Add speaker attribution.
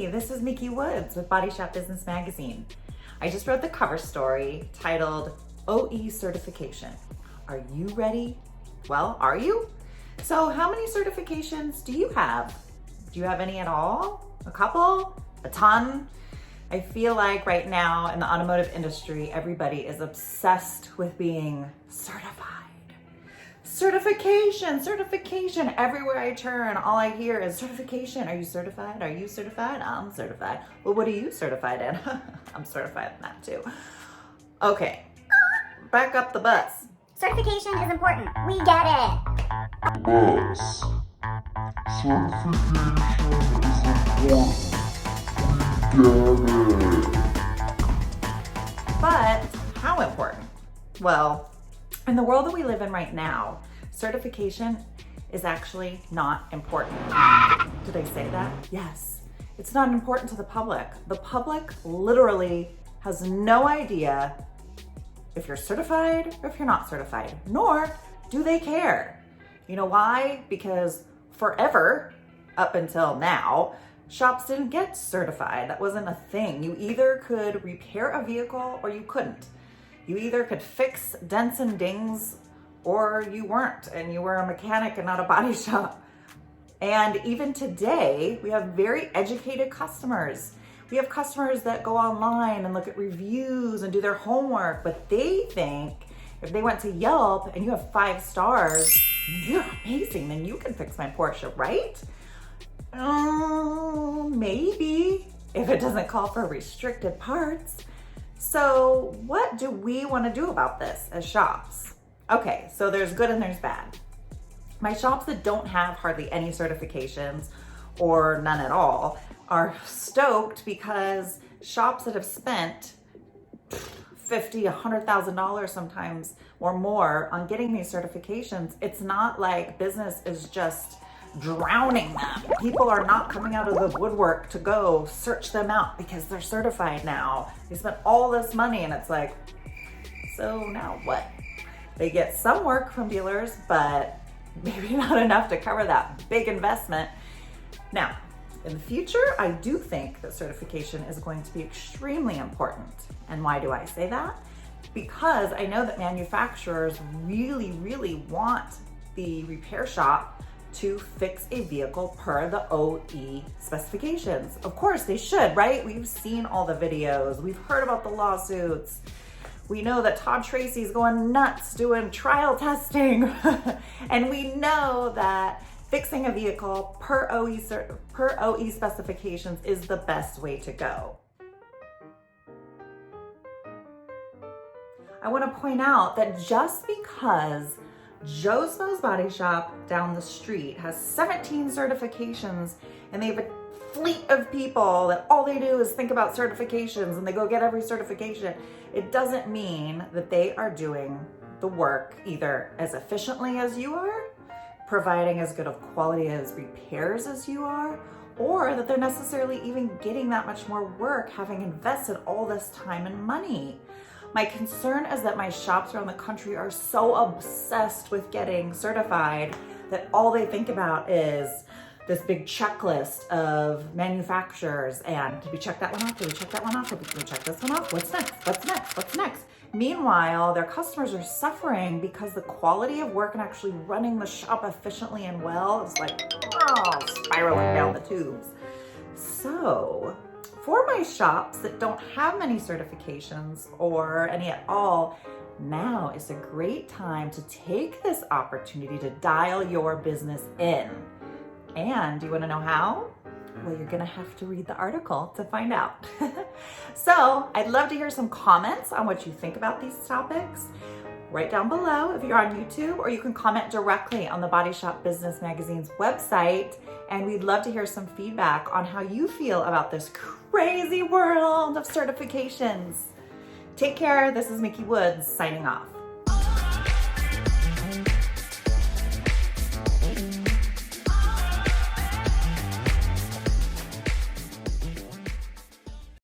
Speaker 1: Hey, this is Micki Woods with BodyShop Business Magazine. I just wrote the cover story titled OE Certification. Are you ready? Well, are you? So how many certifications do you have? Do you have any at all? A couple? A ton? I feel like right now in the automotive industry, everybody is obsessed with being certified. Certification. Everywhere I turn, all I hear is certification. Are you certified? Are you certified? I'm certified. Well, what are you certified in? I'm certified in that too. Okay, back up the bus.
Speaker 2: Certification is important. We get it.
Speaker 3: Bus. Certification is important. We get it.
Speaker 1: But how important? Well, in the world that we live in right now, certification is actually not important. Did I say that? Yes. It's not important to the public. The public literally has no idea if you're certified or if you're not certified, nor do they care. You know why? Because forever, up until now, shops didn't get certified. That wasn't a thing. You either could repair a vehicle or you couldn't. You either could fix dents and dings or you weren't, and you were a mechanic and not a body shop. And even today, we have very educated customers. We have customers that go online and look at reviews and do their homework, but they think if they went to Yelp and you have 5 stars, you're amazing, then you can fix my Porsche, right? Maybe, if it doesn't call for restricted parts. So what do we want to do about this as shops? Okay, so there's good and there's bad. My shops that don't have hardly any certifications or none at all are stoked because shops that have spent $50,000, $100,000 sometimes or more on getting these certifications, it's not like business is just drowning them. People are not coming out of the woodwork to go search them out because they're certified now. They spent all this money and it's like, so now what? They get some work from dealers, but maybe not enough to cover that big investment. Now, in the future, I do think that certification is going to be extremely important. And why do I say that? Because I know that manufacturers really want the repair shop to fix a vehicle per the OE specifications. Of course they should, right? We've seen all the videos. We've heard about the lawsuits. We know that Todd Tracy's going nuts doing trial testing. And we know that fixing a vehicle per OE specifications is the best way to go. I want to point out that just because Joe Snow's Body Shop down the street has 17 certifications and they have a fleet of people that all they do is think about certifications and they go get every certification, it doesn't mean that they are doing the work either as efficiently as you are, providing as good of quality as repairs as you are, or that they're necessarily even getting that much more work having invested all this time and money. My concern is that my shops around the country are so obsessed with getting certified that all they think about is this big checklist of manufacturers and did we check that one off? Did we check that one off? Did we check this one off? What's next? What's next? What's next? Meanwhile, their customers are suffering because the quality of work and actually running the shop efficiently and well is like spiraling down the tubes. So for my shops that don't have many certifications or any at all, now is a great time to take this opportunity to dial your business in. And do you want to know how? Well, you're gonna have to read the article to find out. So I'd love to hear some comments on what you think about these topics. Right down below if you're on YouTube, or you can comment directly on the Body Shop Business Magazine's website. And we'd love to hear some feedback on how you feel about this crazy world of certifications. Take care. This is Micki Woods signing off.